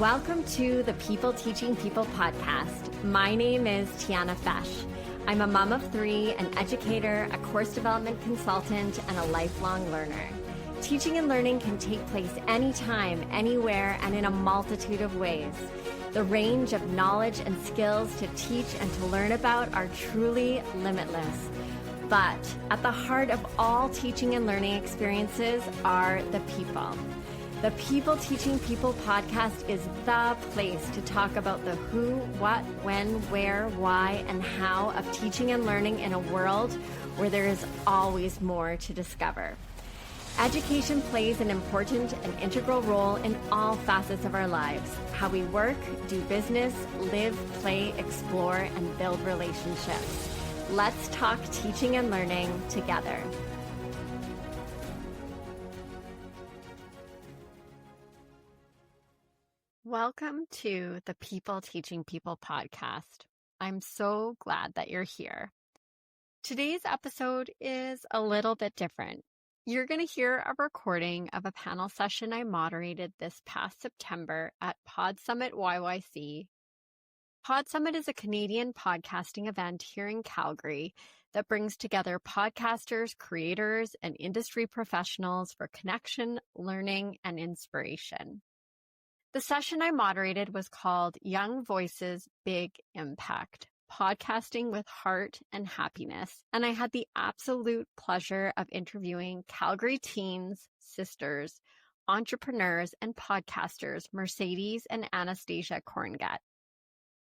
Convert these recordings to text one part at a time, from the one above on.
Welcome to the People Teaching People podcast. My name is Tiana Fesh. I'm a mom of three, an educator, a course development consultant, and a lifelong learner. Teaching and learning can take place anytime, anywhere, and in a multitude of ways. The range of knowledge and skills to teach and to learn about are truly limitless. But at the heart of all teaching and learning experiences are the people. The People Teaching People podcast is the place to talk about the who, what, when, where, why, and how of teaching and learning in a world where there is always more to discover. Education plays an important and integral role in all facets of our lives: how we work, do business, live, play, explore, and build relationships. Let's talk teaching and learning together. Welcome to the People Teaching People podcast. I'm so glad that you're here. Today's episode is a little bit different. You're going to hear a recording of a panel session I moderated this past September at PodSummit YYC. PodSummit is a Canadian podcasting event here in Calgary that brings together podcasters, creators, and industry professionals for connection, learning, and inspiration. The session I moderated was called Young Voices, Big Impact, Podcasting with Heart and Happiness, and I had the absolute pleasure of interviewing Calgary teens, sisters, entrepreneurs, and podcasters Mercedes and Anastasia Korngut.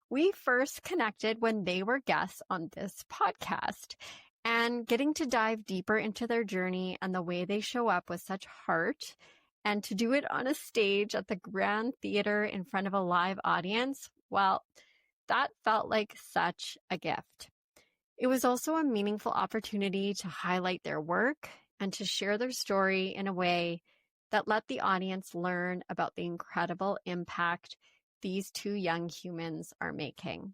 We first connected when they were guests on this podcast, and getting to dive deeper into their journey and the way they show up with such heart, and to do it on a stage at the Grand Theater in front of a live audience, well, that felt like such a gift. It was also a meaningful opportunity to highlight their work and to share their story in a way that let the audience learn about the incredible impact these two young humans are making.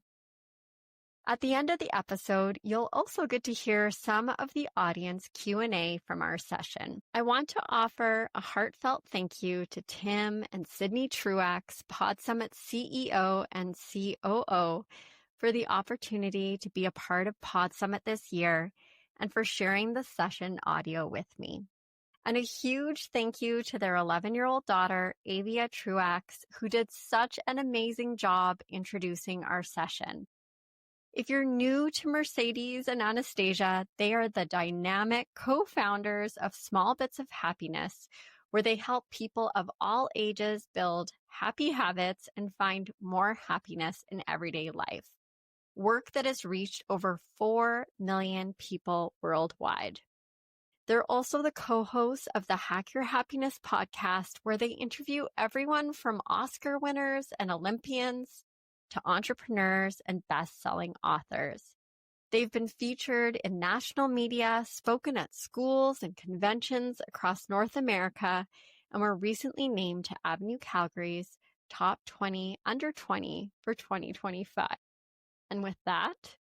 At the end of the episode, you'll also get to hear some of the audience Q&A from our session. I want to offer a heartfelt thank you to Tim and Sydney Truax, PodSummit CEO and COO, for the opportunity to be a part of PodSummit this year and for sharing the session audio with me. And a huge thank you to their 11-year-old daughter, Avia Truax, who did such an amazing job introducing our session. If you're new to Mercedes and Anastasia, they are the dynamic co-founders of Small Bits of Happiness, where they help people of all ages build happy habits and find more happiness in everyday life. Work that has reached over 4 million people worldwide. They're also the co-hosts of the Hack Your Happiness podcast, where they interview everyone from Oscar winners and Olympians to entrepreneurs and best-selling authors. They've been featured in national media, spoken at schools and conventions across North America, and were recently named to Avenue Calgary's Top 20 Under 20 for 2025. And with that,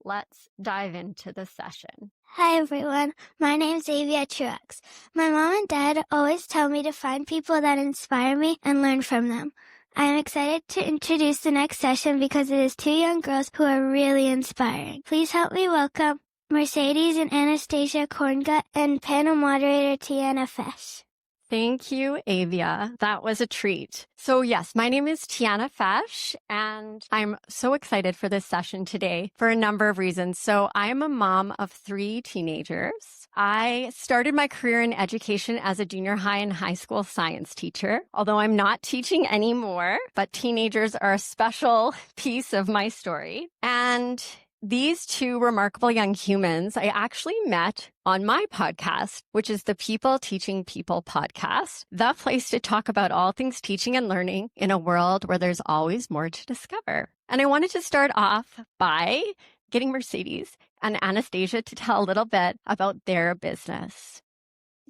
let's dive into the session. Hi everyone, my name's Avia Truax. My mom and dad always tell me to find people that inspire me and learn from them. I am excited to introduce the next session because it is two young girls who are really inspiring. Please help me welcome Mercedes and Anastasia Korngut and panel moderator Tiana Fesh. Thank you, Avia. That was a treat. So yes, my name is Tiana Fesh, and I'm so excited for this session today for a number of reasons. So I'm a mom of 3 teenagers. I started my career in education as a junior high and high school science teacher, although I'm not teaching anymore, but teenagers are a special piece of my story. And these two remarkable young humans I actually met on my podcast, which is the People Teaching People podcast, the place to talk about all things teaching and learning in a world where there's always more to discover. And I wanted to start off by getting Mercedes and Anastasia to tell a little bit about their business.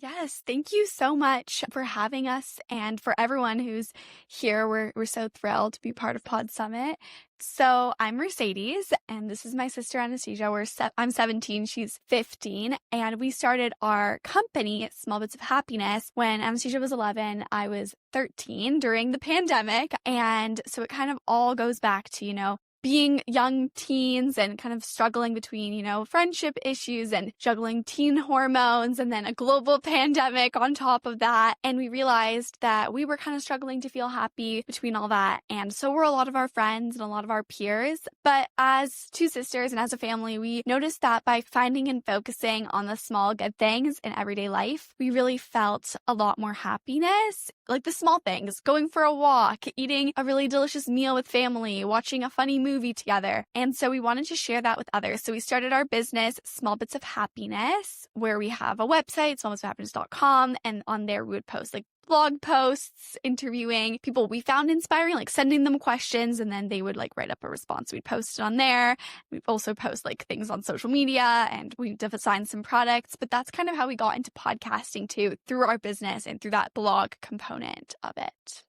Yes, thank you so much for having us and for everyone who's here. We're so thrilled to be part of PodSummit. So I'm Mercedes, and this is my sister Anastasia. I'm 17, she's 15, and we started our company, Small Bits of Happiness, when Anastasia was 11. I was 13 during the pandemic, and so it kind of all goes back to, being young teens and kind of struggling between, friendship issues and juggling teen hormones and then a global pandemic on top of that. And we realized that we were kind of struggling to feel happy between all that. And so were a lot of our friends and a lot of our peers. But as two sisters and as a family, we noticed that by finding and focusing on the small good things in everyday life, we really felt a lot more happiness. Like the small things, going for a walk, eating a really delicious meal with family, watching a funny movie together. And so we wanted to share that with others. So we started our business, Small Bits of Happiness, where we have a website, smallbitsofhappiness.com. And on there, we would post like blog posts, interviewing people we found inspiring, like sending them questions, and then they would like write up a response. We'd post it on there. We'd also post like things on social media, and we'd design some products. But that's kind of how we got into podcasting too, through our business and through that blog component of it.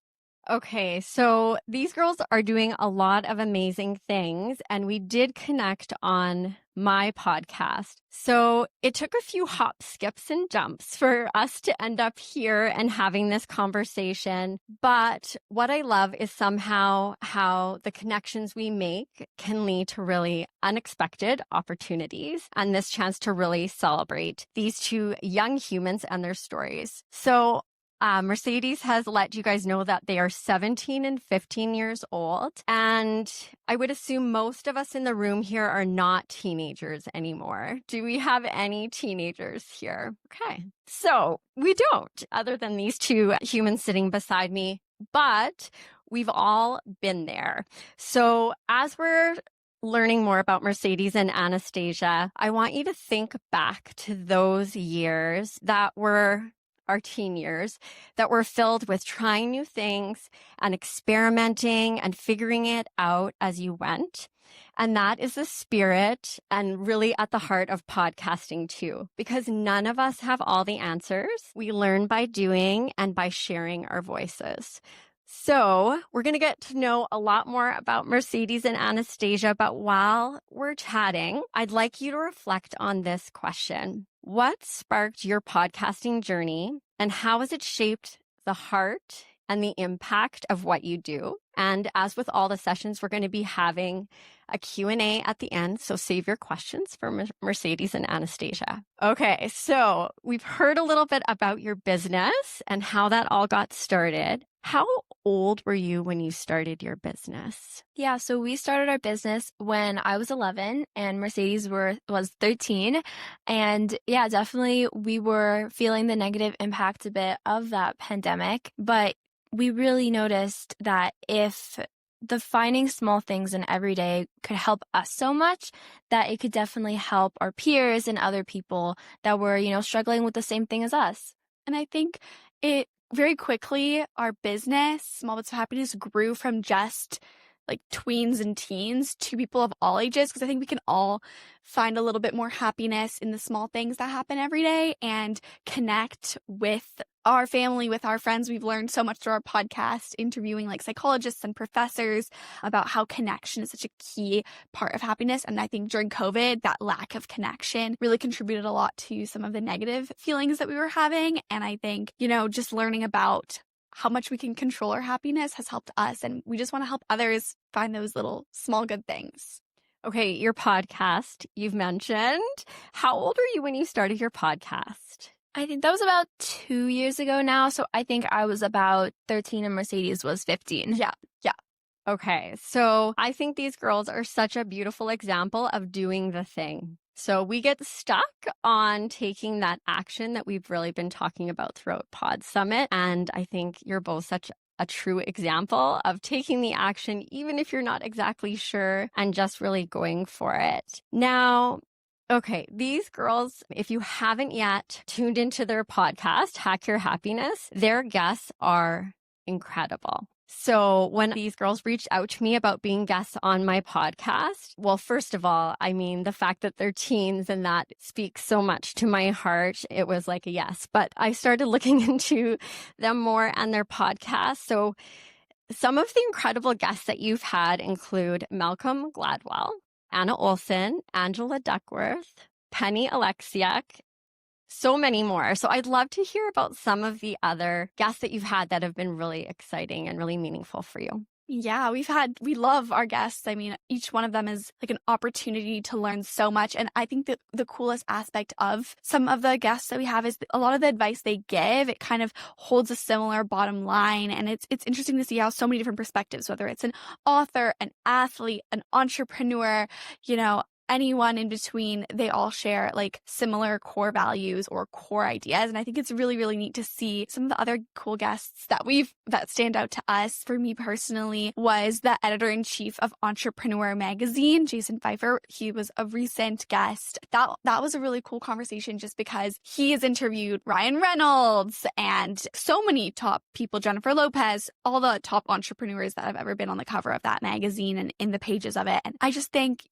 Okay, so these girls are doing a lot of amazing things, and we did connect on my podcast. So it took a few hops, skips, and jumps for us to end up here and having this conversation. But what I love is somehow how the connections we make can lead to really unexpected opportunities and this chance to really celebrate these two young humans and their stories. So Mercedes has let you guys know that they are 17 and 15 years old. And I would assume most of us in the room here are not teenagers anymore. Do we have any teenagers here? Okay. So we don't, other than these two humans sitting beside me, but we've all been there. So as we're learning more about Mercedes and Anastasia, I want you to think back to those years that were our teen years, that were filled with trying new things and experimenting and figuring it out as you went. And that is the spirit and really at the heart of podcasting too, because none of us have all the answers. We learn by doing and by sharing our voices. So we're going to get to know a lot more about Mercedes and Anastasia, but while we're chatting, I'd like you to reflect on this question. What sparked your podcasting journey, and how has it shaped the heart and the impact of what you do? And as with all the sessions, we're going to be having a Q&A at the end, so save your questions for Mercedes and Anastasia. Okay, so we've heard a little bit about your business and how that all got started. How old were you when you started your business? Yeah, so we started our business when I was 11 and Mercedes was 13. And yeah, definitely we were feeling the negative impact a bit of that pandemic. But we really noticed that if the finding small things in every day could help us so much, that it could definitely help our peers and other people that were, struggling with the same thing as us. And I think it very quickly, our business, Small Bits of Happiness, grew from just like tweens and teens to people of all ages, because I think we can all find a little bit more happiness in the small things that happen every day and connect with our family, with our friends. We've learned so much through our podcast, interviewing like psychologists and professors about how connection is such a key part of happiness. And I think during COVID, that lack of connection really contributed a lot to some of the negative feelings that we were having. And I think, just learning about how much we can control our happiness has helped us. And we just want to help others find those little small good things. Okay, your podcast you've mentioned. How old were you when you started your podcast? I think that was about 2 years ago now. So I think I was about 13 and Mercedes was 15. Yeah. Okay, so I think these girls are such a beautiful example of doing the thing. So we get stuck on taking that action that we've really been talking about throughout PodSummit. And I think you're both such a true example of taking the action, even if you're not exactly sure, and just really going for it. Now, okay, these girls, if you haven't yet tuned into their podcast, Hack Your Happiness, their guests are incredible. So when these girls reached out to me about being guests on my podcast, well, first of all, I mean, the fact that they're teens and that speaks so much to my heart, it was like a yes. But I started looking into them more and their podcast. So some of the incredible guests that you've had include Malcolm Gladwell, Anna Olson, Angela Duckworth, Penny Alexiak, so many more. So I'd love to hear about some of the other guests that you've had that have been really exciting and really meaningful for you. Yeah, we love our guests. I mean, each one of them is like an opportunity to learn so much. And I think that the coolest aspect of some of the guests that we have is a lot of the advice they give, it kind of holds a similar bottom line. And it's interesting to see how so many different perspectives, whether it's an author, an athlete, an entrepreneur, anyone in between, they all share like similar core values or core ideas. And I think it's really, really neat to see some of the other cool guests that stand out to us. For me personally was the editor-in-chief of Entrepreneur magazine, Jason Pfeiffer. He was a recent guest. That was a really cool conversation just because he has interviewed Ryan Reynolds and so many top people, Jennifer Lopez, all the top entrepreneurs that have ever been on the cover of that magazine and in the pages of it. And I just think,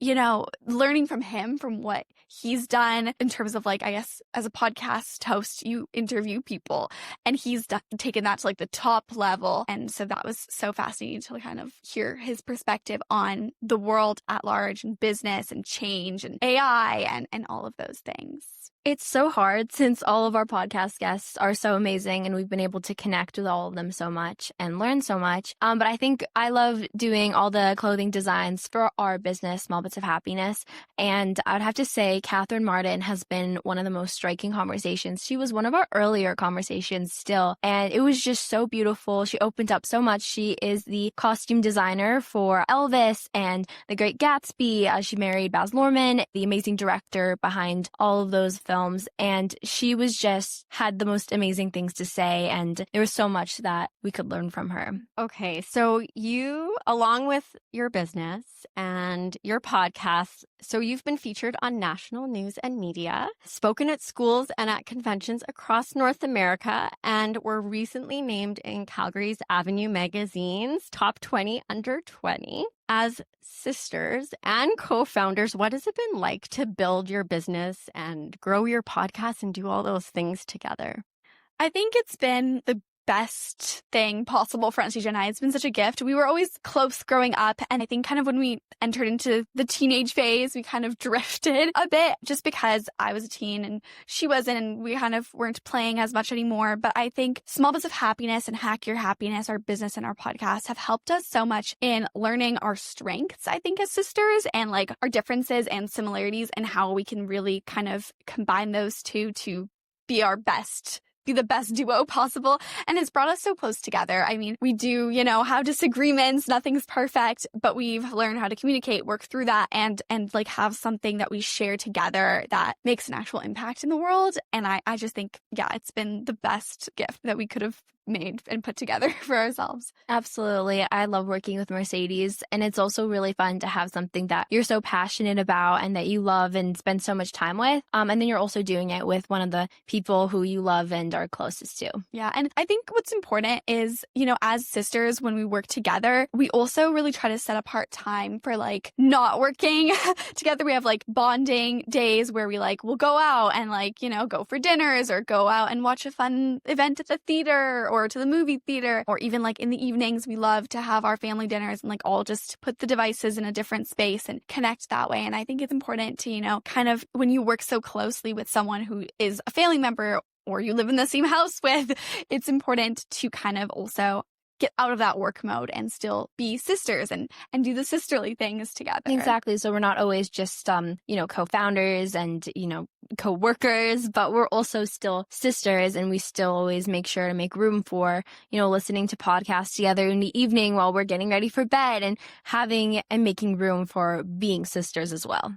learning from him, from what he's done in terms of like, I guess as a podcast host, you interview people and he's taken that to like the top level. And so that was so fascinating to kind of hear his perspective on the world at large and business and change and AI and all of those things. It's so hard since all of our podcast guests are so amazing and we've been able to connect with all of them so much and learn so much. But I think I love doing all the clothing designs for our business, Small Bits of Happiness. And I would have to say Catherine Martin has been one of the most striking conversations. She was one of our earlier conversations still, and it was just so beautiful. She opened up so much. She is the costume designer for Elvis and The Great Gatsby. She married Baz Luhrmann, the amazing director behind all of those films, and she was just had the most amazing things to say, and there was so much that we could learn from her. Okay, so you, along with your business and your podcast, so you've been featured on national news and media, spoken at schools and at conventions across North America, and were recently named in Calgary's Avenue magazine's top 20 under 20. As sisters and co-founders, what has it been like to build your business and grow your podcast and do all those things together? I think it's been the best thing possible for Anastasia and I. It's been such a gift. We were always close growing up, and I think kind of when we entered into the teenage phase, we kind of drifted a bit just because I was a teen and she wasn't, and we kind of weren't playing as much anymore. But I think Small Bits of Happiness and Hack Your Happiness, our business and our podcast, have helped us so much in learning our strengths, I think, as sisters, and like our differences and similarities and how we can really kind of combine those two to be the best duo possible. And it's brought us so close together. I mean, we do, have disagreements. Nothing's perfect, but we've learned how to communicate, work through that, and like have something that we share together that makes an actual impact in the world. And I just think, it's been the best gift that we could have made and put together for ourselves. Absolutely. I love working with Mercedes, and it's also really fun to have something that you're so passionate about and that you love and spend so much time with. And then you're also doing it with one of the people who you love and are closest to. Yeah. And I think what's important is, as sisters, when we work together, we also really try to set apart time for like not working together. We have like bonding days where we'll go out and go for dinners or go out and watch a fun event at the theater or to the movie theater, or even like in the evenings, we love to have our family dinners and all just put the devices in a different space and connect that way. And I think it's important to, kind of when you work so closely with someone who is a family member or you live in the same house with, it's important to kind of also get out of that work mode and still be sisters and do the sisterly things together. Exactly. So we're not always just, co-founders and, co-workers, but we're also still sisters, and we still always make sure to make room for, listening to podcasts together in the evening while we're getting ready for bed and having and making room for being sisters as well.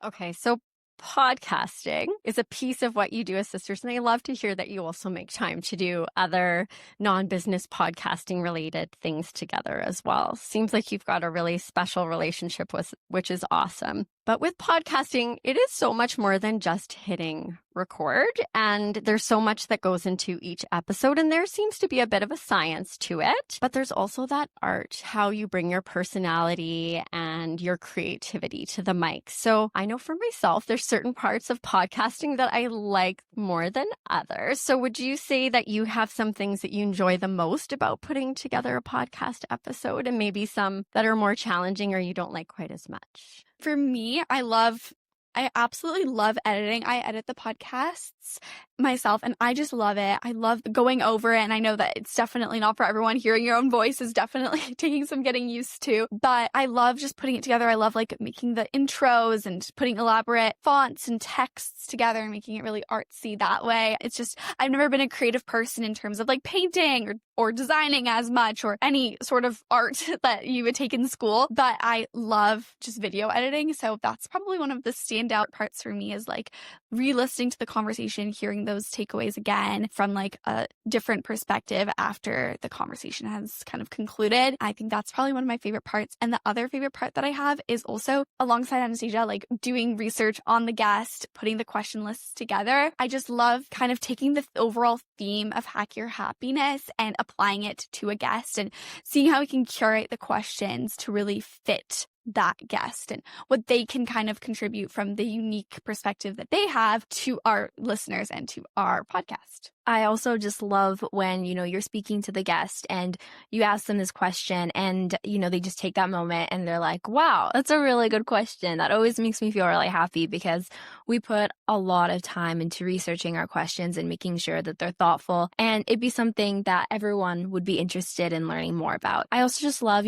Okay. So podcasting is a piece of what you do as sisters, and I love to hear that you also make time to do other non-business podcasting related things together as well. Seems like you've got a really special relationship with, which is awesome. But with podcasting, it is so much more than just hitting record. And there's so much that goes into each episode. And there seems to be a bit of a science to it. But there's also that art, how you bring your personality and your creativity to the mic. So I know for myself, there's certain parts of podcasting that I like more than others. So would you say that you have some things that you enjoy the most about putting together a podcast episode and maybe some that are more challenging or you don't like quite as much? For me, I absolutely love editing. I edit the podcasts myself and I just love it. I love going over it. And I know that it's definitely not for everyone. Hearing your own voice is definitely taking some getting used to, but I love just putting it together. I love like making the intros and putting elaborate fonts and texts together and making it really artsy that way. It's just, I've never been a creative person in terms of like painting or designing as much or any sort of art that you would take in school, but I love just video editing. So that's probably one of the standout parts for me is like re-listening to the conversation, hearing those takeaways again from like a different perspective after the conversation has kind of concluded. I think that's probably one of my favorite parts. And the other favorite part that I have is also alongside Anastasia, like doing research on the guest, putting the question lists together. I just love kind of taking the overall theme of Hack Your Happiness and applying it to a guest and seeing how we can curate the questions to really fit that guest and what they can kind of contribute from the unique perspective that they have to our listeners and to our podcast. I also just love when, you're speaking to the guest and you ask them this question and, they just take that moment and they're like, wow, that's a really good question. That always makes me feel really happy because we put a lot of time into researching our questions and making sure that they're thoughtful and it'd be something that everyone would be interested in learning more about. I also just love,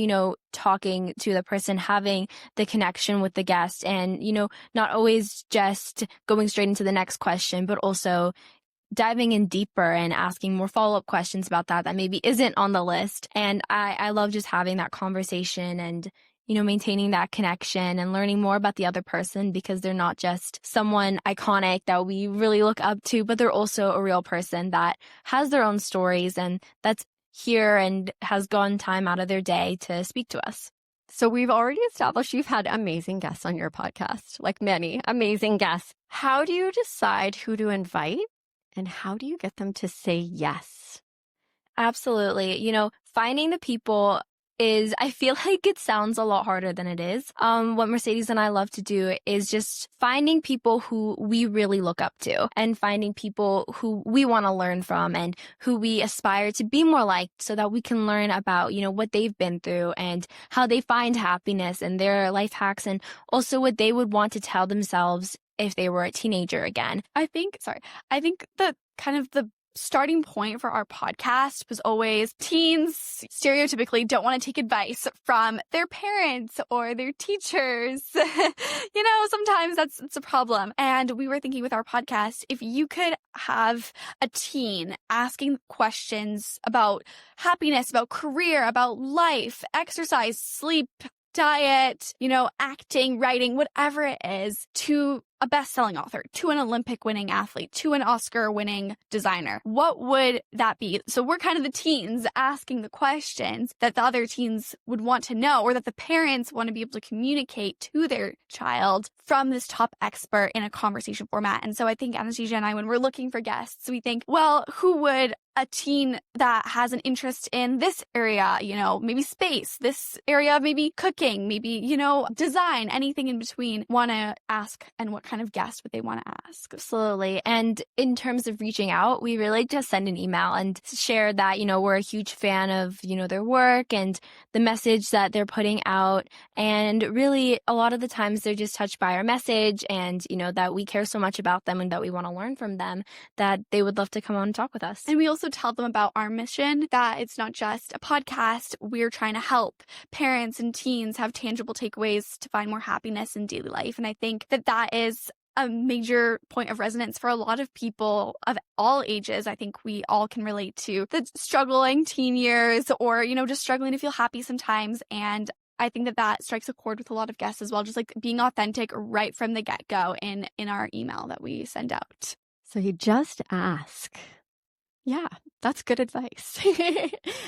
talking to the person, having the connection with the guest and, not always just going straight into the next question, but also diving in deeper and asking more follow-up questions about that maybe isn't on the list. And I love just having that conversation and, maintaining that connection and learning more about the other person because they're not just someone iconic that we really look up to, but they're also a real person that has their own stories and that's here and has gone time out of their day to speak to us. So we've already established you've had amazing guests on your podcast, like many amazing guests. How do you decide who to invite? And how do you get them to say yes? Absolutely. Finding the people I feel like it sounds a lot harder than it is. What Mercedes and I love to do is just finding people who we really look up to and finding people who we want to learn from and who we aspire to be more like so that we can learn about, what they've been through and how they find happiness and their life hacks and also what they would want to tell themselves if they were a teenager again. I think the kind of the starting point for our podcast was always teens stereotypically don't want to take advice from their parents or their teachers. Sometimes it's a problem. And we were thinking with our podcast, if you could have a teen asking questions about happiness, about career, about life, exercise, sleep, diet, acting, writing, whatever it is, to a best-selling author, to an Olympic-winning athlete, to an Oscar-winning designer. What would that be? So we're kind of the teens asking the questions that the other teens would want to know or that the parents want to be able to communicate to their child from this top expert in a conversation format. And so I think Anastasia and I, when we're looking for guests, we think, well, who would a teen that has an interest in this area, maybe space, this area, maybe cooking, maybe, design, anything in between, want to ask and what kind of guest would they want to ask? Absolutely. And in terms of reaching out, we really just send an email and share that, we're a huge fan of, their work and the message that they're putting out. And really, a lot of the times they're just touched by our message and, that we care so much about them and that we want to learn from them that they would love to come on and talk with us. And we also tell them about our mission, that it's not just a podcast. We're trying to help parents and teens have tangible takeaways to find more happiness in daily life. And I think that is a major point of resonance for a lot of people of all ages. I think we all can relate to the struggling teen years or, just struggling to feel happy sometimes. And I think that strikes a chord with a lot of guests as well, just like being authentic right from the get-go in our email that we send out. So you just ask. Yeah, that's good advice.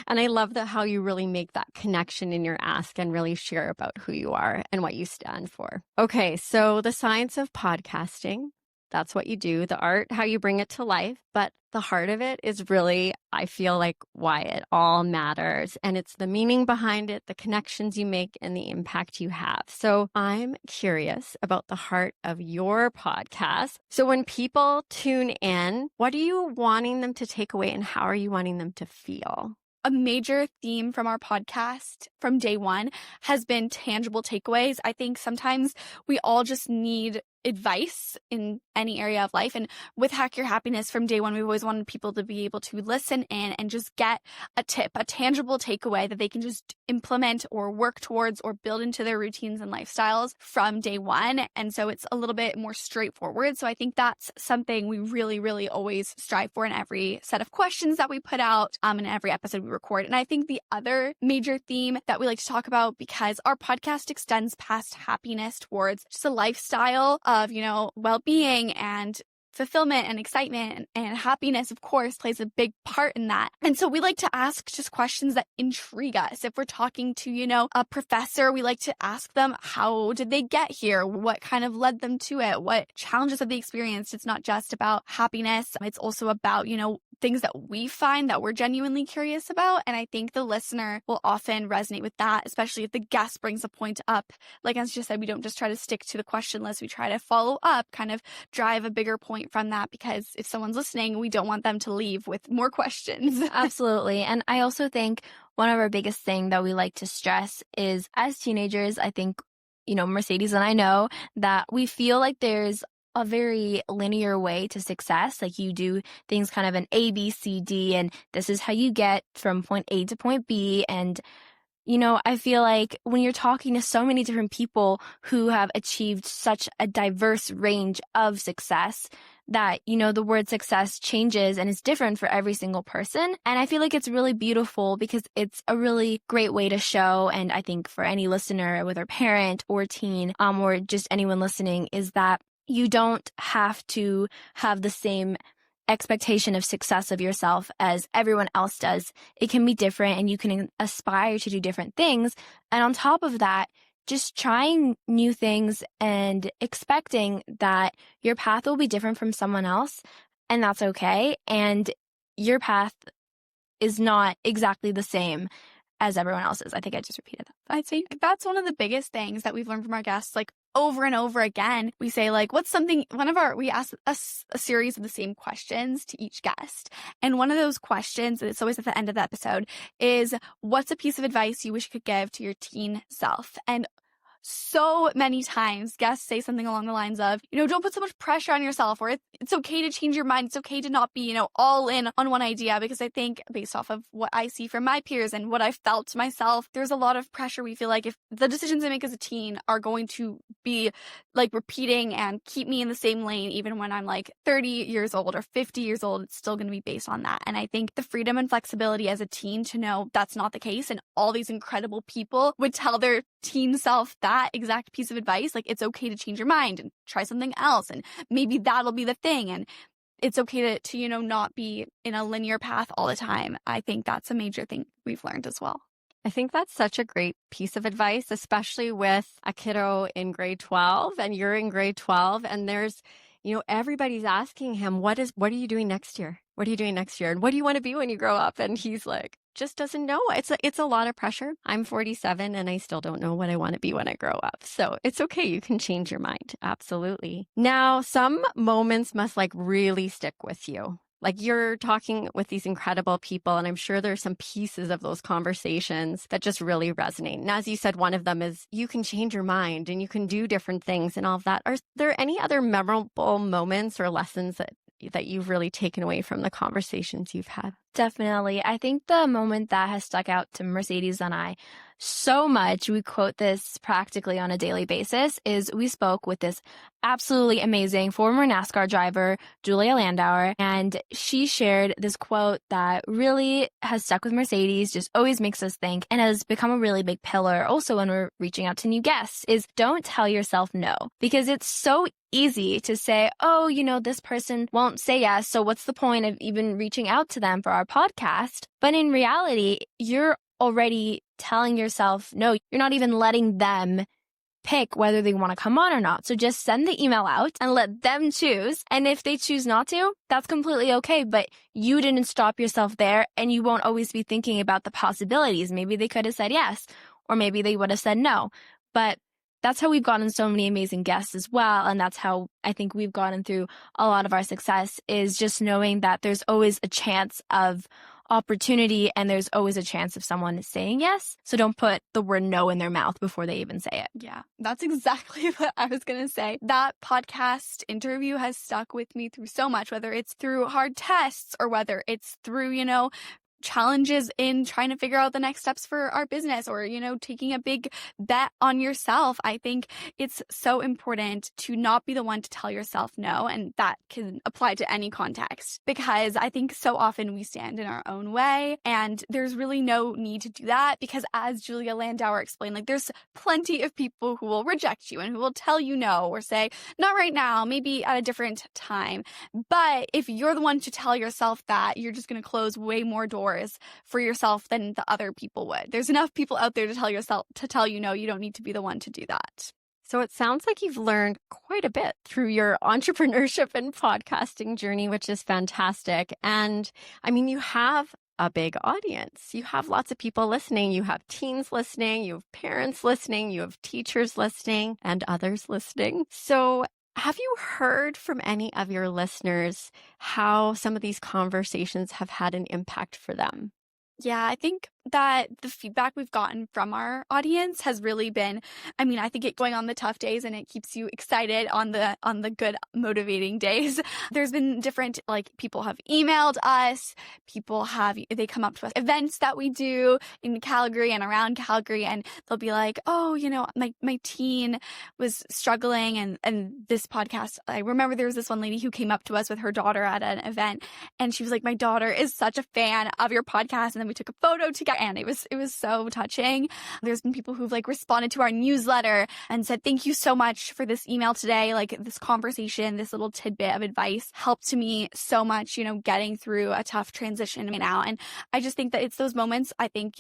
And I love how you really make that connection in your ask and really share about who you are and what you stand for. Okay, so the science of podcasting, that's what you do. The art, how you bring it to life. But the heart of it is really, I feel like, why it all matters. And it's the meaning behind it, the connections you make, and the impact you have. So I'm curious about the heart of your podcast. So when people tune in, what are you wanting them to take away and how are you wanting them to feel? A major theme from our podcast from day one has been tangible takeaways. I think sometimes we all just need advice in any area of life. And with Hack Your Happiness from day one, we've always wanted people to be able to listen in and just get a tip, a tangible takeaway that they can just implement or work towards or build into their routines and lifestyles from day one. And so it's a little bit more straightforward. So I think that's something we really, really always strive for in every set of questions that we put out in every episode we record. And I think the other major theme that we like to talk about, because our podcast extends past happiness towards just a lifestyle of, well-being and fulfillment and excitement and happiness, of course, plays a big part in that. And so we like to ask just questions that intrigue us. If we're talking to, a professor, we like to ask them, how did they get here? What kind of led them to it? What challenges have they experienced? It's not just about happiness. It's also about, things that we find that we're genuinely curious about. And I think the listener will often resonate with that, especially if the guest brings a point up. Like as just said, we don't just try to stick to the question list. We try to follow up, kind of drive a bigger point from that, because if someone's listening, we don't want them to leave with more questions. Absolutely. And I also think one of our biggest thing that we like to stress is, as teenagers, I think, Mercedes and I know that we feel like there's a very linear way to success. Like you do things kind of an A, B, C, D, and this is how you get from point A to point B. And, I feel like when you're talking to so many different people who have achieved such a diverse range of success, that, the word success changes and is different for every single person. And I feel like it's really beautiful because it's a really great way to show, and I think for any listener, whether parent or teen, or just anyone listening, is that you don't have to have the same expectation of success of yourself as everyone else does. It can be different and you can aspire to do different things. And on top of that, just trying new things and expecting that your path will be different from someone else, and that's okay. And your path is not exactly the same as everyone else's. I think I just repeated that. I think that's one of the biggest things that we've learned from our guests, like over and over again. We say, like, what's something, we ask a series of the same questions to each guest. And one of those questions, and it's always at the end of the episode, is what's a piece of advice you wish you could give to your teen self? And so many times guests say something along the lines of, don't put so much pressure on yourself, or it's okay to change your mind. It's okay to not be, all in on one idea, because I think based off of what I see from my peers and what I've felt myself, there's a lot of pressure. We feel like if the decisions I make as a teen are going to be like repeating and keep me in the same lane, even when I'm like 30 years old or 50 years old, it's still going to be based on that. And I think the freedom and flexibility as a teen to know that's not the case, and all these incredible people would tell their teen self that exact piece of advice, like it's okay to change your mind and try something else, and maybe that'll be the thing, and it's okay to not be in a linear path all the time. I think that's a major thing we've learned as well. I think that's such a great piece of advice, especially with a kiddo in grade 12, and you're in grade 12, and there's, everybody's asking him, what are you doing next year? What are you doing next year? And what do you want to be when you grow up? And he's like, just doesn't know. It's a lot of pressure. I'm 47 and I still don't know what I want to be when I grow up. So it's okay. You can change your mind. Absolutely. Now, some moments must really stick with you. Like you're talking with these incredible people, and I'm sure there's some pieces of those conversations that just really resonate. And as you said, one of them is you can change your mind and you can do different things and all of that. Are there any other memorable moments or lessons that you've really taken away from the conversations you've had? Definitely. I think the moment that has stuck out to Mercedes and I so much, we quote this practically on a daily basis, is we spoke with this absolutely amazing former NASCAR driver, Julia Landauer, and she shared this quote that really has stuck with Mercedes, just always makes us think, and has become a really big pillar also when we're reaching out to new guests, is don't tell yourself no. Because it's so easy to say, oh, this person won't say yes, so what's the point of even reaching out to them for our podcast? But in reality, you're already telling yourself no. You're not even letting them pick whether they want to come on or not. So just send the email out and let them choose. And if they choose not to, that's completely okay. But you didn't stop yourself there, and you won't always be thinking about the possibilities. Maybe they could have said yes, or maybe they would have said no. But that's how we've gotten so many amazing guests as well. And that's how I think we've gotten through a lot of our success, is just knowing that there's always a chance of opportunity, and there's always a chance of someone saying yes. So don't put the word no in their mouth before they even say it. Yeah, that's exactly what I was going to say. That podcast interview has stuck with me through so much, whether it's through hard tests or whether it's through, challenges in trying to figure out the next steps for our business, or, taking a big bet on yourself. I think it's so important to not be the one to tell yourself no. And that can apply to any context, because I think so often we stand in our own way, and there's really no need to do that, because as Julia Landauer explained, there's plenty of people who will reject you and who will tell you no, or say, not right now, maybe at a different time. But if you're the one to tell yourself that, you're just going to close way more doors for yourself than the other people would. There's enough people out there to tell you no. You don't need to be the one to do that. So it sounds like you've learned quite a bit through your entrepreneurship and podcasting journey, which is fantastic. And you have a big audience. You have lots of people listening. You have teens listening. You have parents listening. You have teachers listening and others listening. So have you heard from any of your listeners how some of these conversations have had an impact for them? Yeah, I think that the feedback we've gotten from our audience has really been, I think it going on the tough days, and it keeps you excited on the good motivating days. There's been different, people have emailed us, they come up to us, events that we do in Calgary and around Calgary, and they'll be like, oh, my teen was struggling, and this podcast, I remember there was this one lady who came up to us with her daughter at an event, and she was like, my daughter is such a fan of your podcast, and then we took a photo together, and it was so touching. There's been people who've responded to our newsletter and said, thank you so much for this email today. This conversation, this little tidbit of advice helped me so much, getting through a tough transition right now. And I just think that it's those moments. I think,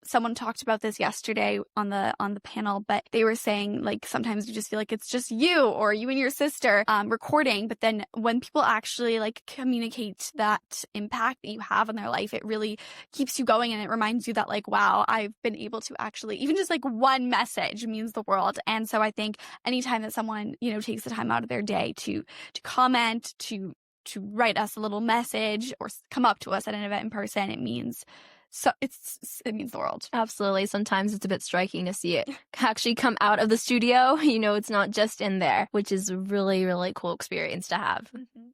someone talked about this yesterday on the panel, but they were saying sometimes you just feel like it's just you or you and your sister recording. But then when people actually communicate that impact that you have in their life, it really keeps you going, and it reminds you that wow, I've been able to actually, even just one message means the world. And so I think anytime that someone, takes the time out of their day to comment, to write us a little message, or come up to us at an event in person, it means the world. Absolutely. Sometimes it's a bit striking to see it actually come out of the studio. It's not just in there, which is a really, really cool experience to have. Mm-hmm.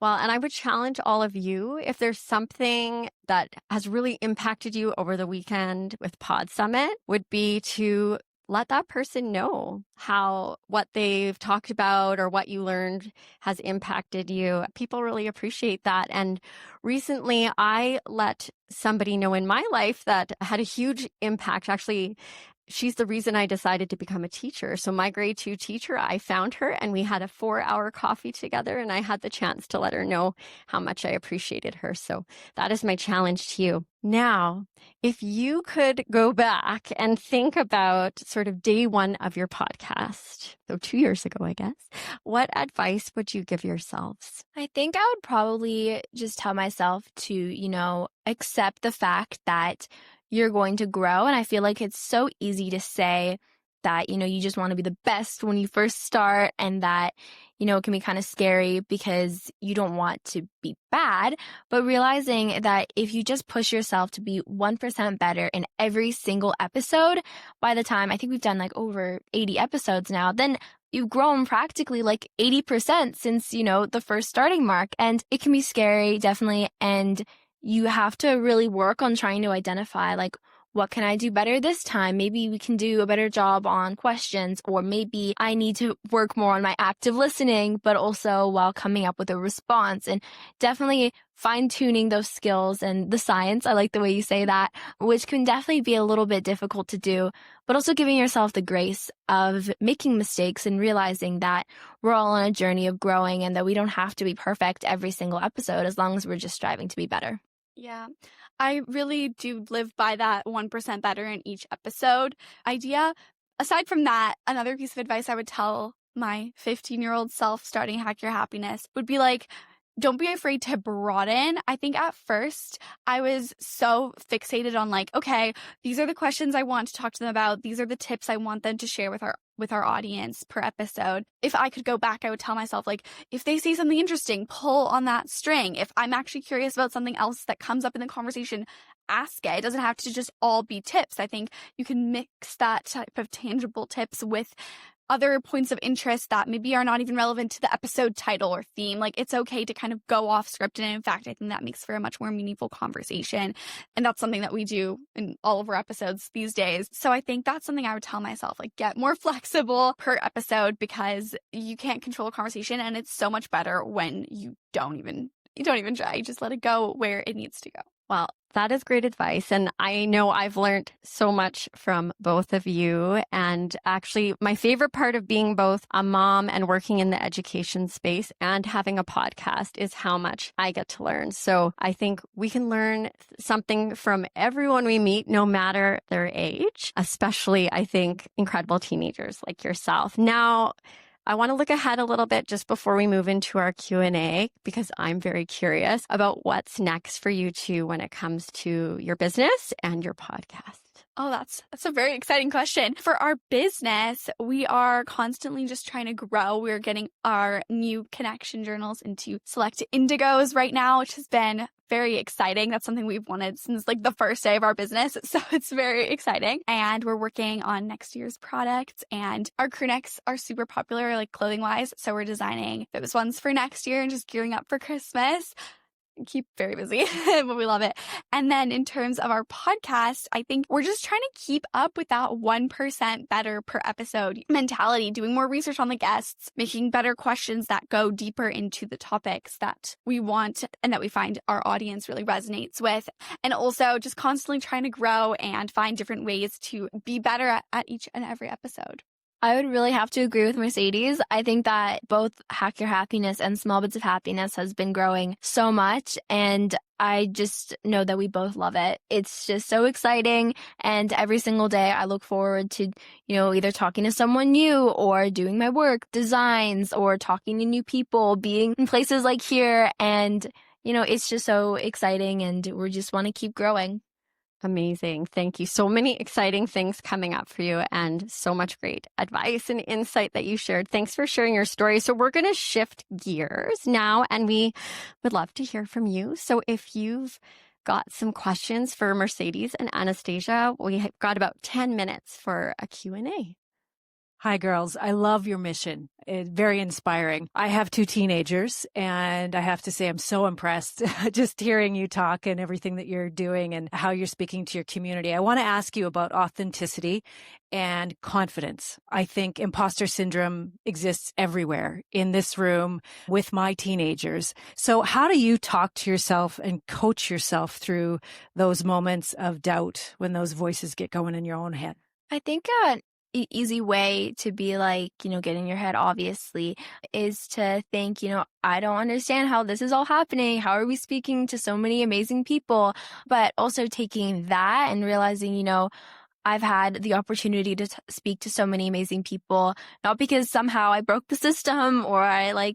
Well, and I would challenge all of you, if there's something that has really impacted you over the weekend with PodSummit, would be to let that person know how what they've talked about or what you learned has impacted you. People really appreciate that. And recently, I let somebody know in my life that had a huge impact. Actually, she's the reason I decided to become a teacher. So my grade 2 teacher, I found her and we had a 4-hour coffee together, and I had the chance to let her know how much I appreciated her. So that is my challenge to you. Now, if you could go back and think about sort of day one of your podcast, so 2 years ago, I guess, what advice would you give yourselves? I think I would probably just tell myself to, accept the fact that you're going to grow. And I feel like it's so easy to say that, you just want to be the best when you first start, and that, it can be kind of scary because you don't want to be bad, but realizing that if you just push yourself to be 1% better in every single episode, by the time, I think we've done over 80 episodes now, then you've grown practically 80% since, the first starting mark. And it can be scary, definitely. And you have to really work on trying to identify, like, what can I do better this time? Maybe we can do a better job on questions, or maybe I need to work more on my active listening, but also while coming up with a response, and definitely fine-tuning those skills and the science. I like the way you say that, which can definitely be a little bit difficult to do, but also giving yourself the grace of making mistakes and realizing that we're all on a journey of growing and that we don't have to be perfect every single episode as long as we're just striving to be better. Yeah, I really do live by that 1% better in each episode idea. Aside from that, another piece of advice I would tell my 15-year-old self starting Hack Your Happiness would be like, don't be afraid to broaden. I think at first I was so fixated on like, okay, these are the questions I want to talk to them about. These are the tips I want them to share with our audience per episode. If I could go back, I would tell myself, like, if they say something interesting, pull on that string. If I'm actually curious about something else that comes up in the conversation, ask it. It doesn't have to just all be tips. I think you can mix that type of tangible tips with other points of interest that maybe are not even relevant to the episode title or theme. Like, it's okay to kind of go off script. And in fact, I think that makes for a much more meaningful conversation. And that's something that we do in all of our episodes these days. So I think that's something I would tell myself, like, get more flexible per episode, because you can't control a conversation. And it's so much better when you don't even try. You just let it go where it needs to go. Well, that is great advice. And I know I've learned so much from both of you. And actually, my favorite part of being both a mom and working in the education space and having a podcast is how much I get to learn. So I think we can learn something from everyone we meet, no matter their age, especially, I think, incredible teenagers like yourself. Now, I want to look ahead a little bit just before we move into our Q&A, because I'm very curious about what's next for you two when it comes to your business and your podcast. Oh, that's a very exciting question. For our business, we are constantly just trying to grow. We're getting our new connection journals into select indigos right now, which has been very exciting. That's something we've wanted since like the first day of our business. So it's very exciting. And we're working on next year's products, and our crew necks are super popular, like clothing wise. So we're designing those ones for next year and just gearing up for Christmas. Keep very busy, but we love it. And then in terms of our podcast, I think we're just trying to keep up with that 1% better per episode mentality, doing more research on the guests, making better questions that go deeper into the topics that we want and that we find our audience really resonates with. And also just constantly trying to grow and find different ways to be better at each and every episode. I would really have to agree with Mercedes. I think that both Hack Your Happiness and Small Bits of Happiness has been growing so much, and I just know that we both love it. It's just so exciting, and every single day I look forward to, either talking to someone new or doing my work, designs, or talking to new people, being in places like here, and, it's just so exciting, and we just want to keep growing. Amazing. Thank you. So many exciting things coming up for you, and so much great advice and insight that you shared. Thanks for sharing your story. So we're going to shift gears now, and we would love to hear from you. So if you've got some questions for Mercedes and Anastasia, we have got about 10 minutes for a Q&A. Hi, girls. I love your mission. It's very inspiring. I have 2 teenagers, and I have to say I'm so impressed just hearing you talk and everything that you're doing and how you're speaking to your community. I want to ask you about authenticity and confidence. I think imposter syndrome exists everywhere in this room with my teenagers. So how do you talk to yourself and coach yourself through those moments of doubt when those voices get going in your own head? I think easy way to be like, get in your head, obviously, is to think, I don't understand how this is all happening. How are we speaking to so many amazing people? But also taking that and realizing, I've had the opportunity to speak to so many amazing people, not because somehow I broke the system or I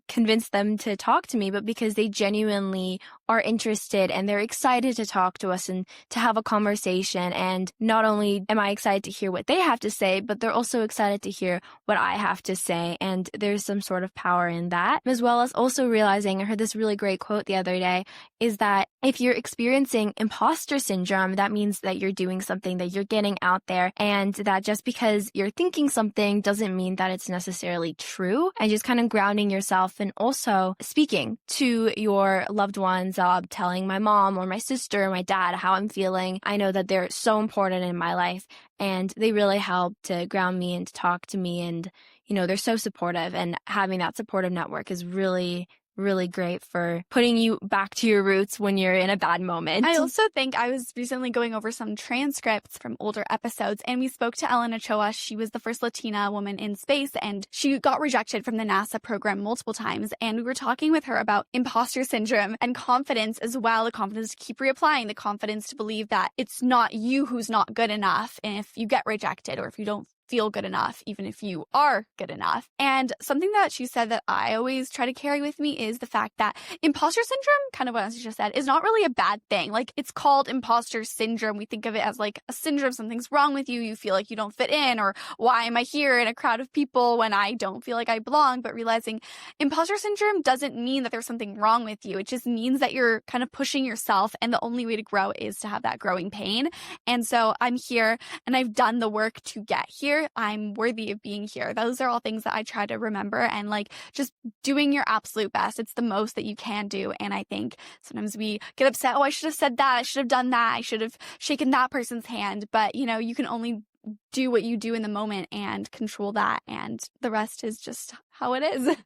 convinced them to talk to me, but because they genuinely are interested and they're excited to talk to us and to have a conversation. And not only am I excited to hear what they have to say, but they're also excited to hear what I have to say. And there's some sort of power in that, as well as also realizing, I heard this really great quote the other day, is that if you're experiencing imposter syndrome, that means that you're doing something, that you're getting out there, and that just because you're thinking something doesn't mean that it's necessarily true. And just kind of grounding yourself and also speaking to your loved ones, job telling my mom or my sister or my dad how I'm feeling. I know that they're so important in my life, and they really help to ground me and to talk to me. And, they're so supportive, and having that supportive network is really, really great for putting you back to your roots when you're in a bad moment. I also think I was recently going over some transcripts from older episodes, and we spoke to Ellen Ochoa. She was the first Latina woman in space, and she got rejected from the NASA program multiple times. And we were talking with her about imposter syndrome and confidence as well, the confidence to keep reapplying, the confidence to believe that it's not you who's not good enough. And if you get rejected or if you don't feel good enough, even if you are good enough. And something that she said that I always try to carry with me is the fact that imposter syndrome, kind of what Anastasia said, is not really a bad thing. Like, it's called imposter syndrome. We think of it as like a syndrome, something's wrong with you. You feel like you don't fit in, or why am I here in a crowd of people when I don't feel like I belong? But realizing imposter syndrome doesn't mean that there's something wrong with you. It just means that you're kind of pushing yourself, and the only way to grow is to have that growing pain. And so I'm here, and I've done the work to get here. I'm worthy of being here. Those are all things that I try to remember, and like just doing your absolute best. It's the most that you can do. And I think sometimes we get upset. Oh, I should have said that. I should have done that. I should have shaken that person's hand. But you can only do what you do in the moment and control that. And the rest is just how it is.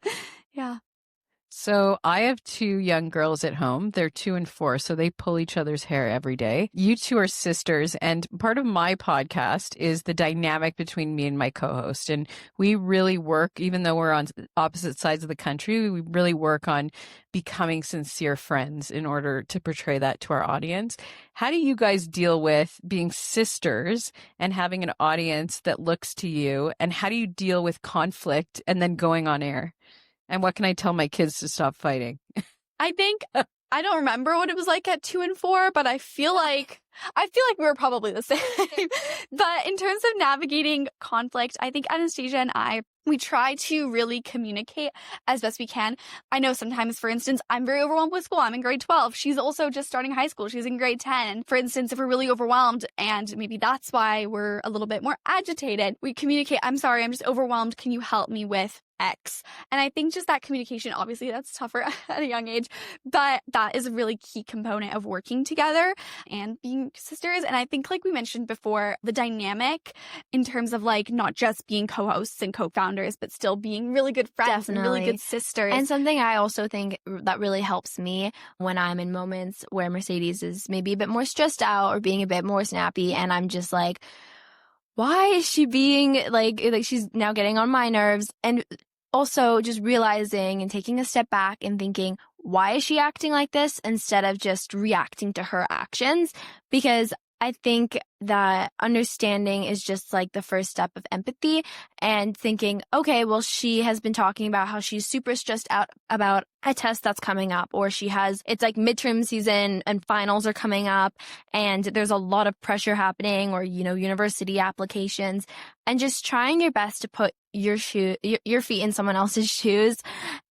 Yeah. So I have 2 young girls at home. They're 2 and 4, so they pull each other's hair every day. You 2 are sisters, and part of my podcast is the dynamic between me and my co-host. And we really work, even though we're on opposite sides of the country, we really work on becoming sincere friends in order to portray that to our audience. How do you guys deal with being sisters and having an audience that looks to you? And how do you deal with conflict and then going on air? And what can I tell my kids to stop fighting? I think I don't remember what it was like at 2 and 4, but I feel like we were probably the same. But in terms of navigating conflict, I think Anastasia and I, we try to really communicate as best we can. I know sometimes, for instance, I'm very overwhelmed with school. I'm in grade 12. She's also just starting high school. She's in grade 10. For instance, if we're really overwhelmed and maybe that's why we're a little bit more agitated, we communicate, I'm sorry, I'm just overwhelmed. Can you help me with X? And I think just that communication, obviously that's tougher at a young age, but that is a really key component of working together and being sisters. And I think, like we mentioned before, the dynamic in terms of like not just being co-hosts and co-founders, but still being really good friends and really good sisters. And something I also think that really helps me when I'm in moments where Mercedes is maybe a bit more stressed out or being a bit more snappy, and I'm just like, why is she being like she's now getting on my nerves? And also just realizing and taking a step back and thinking, why is she acting like this, instead of just reacting to her actions? Because I think that understanding is just like the first step of empathy, and thinking, okay, well, she has been talking about how she's super stressed out about a test that's coming up, or it's like midterm season and finals are coming up and there's a lot of pressure happening, or, university applications, and just trying your best to put your feet in someone else's shoes,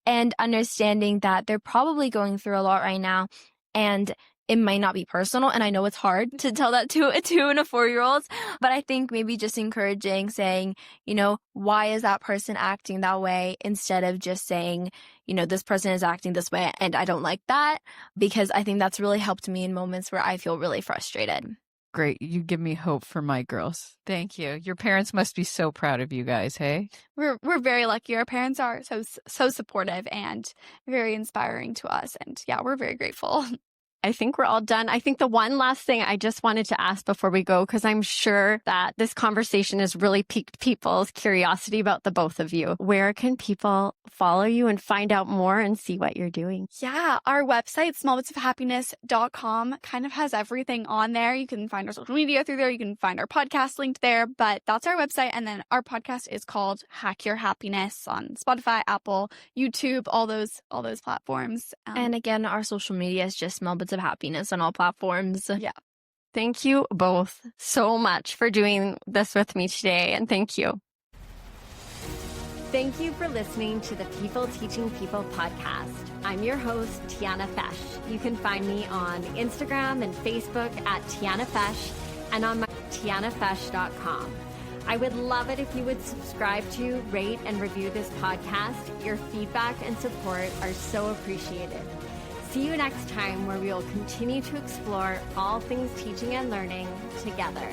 and understanding that they're probably going through a lot right now, and it might not be personal. And I know it's hard to tell that to a 2 and a 4-year-old, but I think maybe just encouraging, saying, why is that person acting that way, instead of just saying, this person is acting this way and I don't like that, because I think that's really helped me in moments where I feel really frustrated. Great. You give me hope for my girls. Thank you. Your parents must be so proud of you guys, hey? We're very lucky. Our parents are so supportive and very inspiring to us. And yeah, we're very grateful. I think we're all done. I think the one last thing I just wanted to ask before we go, because I'm sure that this conversation has really piqued people's curiosity about the both of you. Where can people follow you and find out more and see what you're doing? Yeah, our website, smallbitsofhappiness.com, kind of has everything on there. You can find our social media through there. You can find our podcast linked there, but that's our website. And then our podcast is called Hack Your Happiness on Spotify, Apple, YouTube, all those platforms. And again, our social media is just Small Bits of Happiness on all platforms. Yeah. Thank you both so much for doing this with me today, and thank you. Thank you for listening to the People Teaching People podcast. I'm your host, Tiana Fesh. You can find me on Instagram and Facebook at Tiana Fesh, and on my tianafesh.com. I would love it if you would subscribe to, rate, and review this podcast. Your feedback and support are so appreciated. see you next time, where we will continue to explore all things teaching and learning together.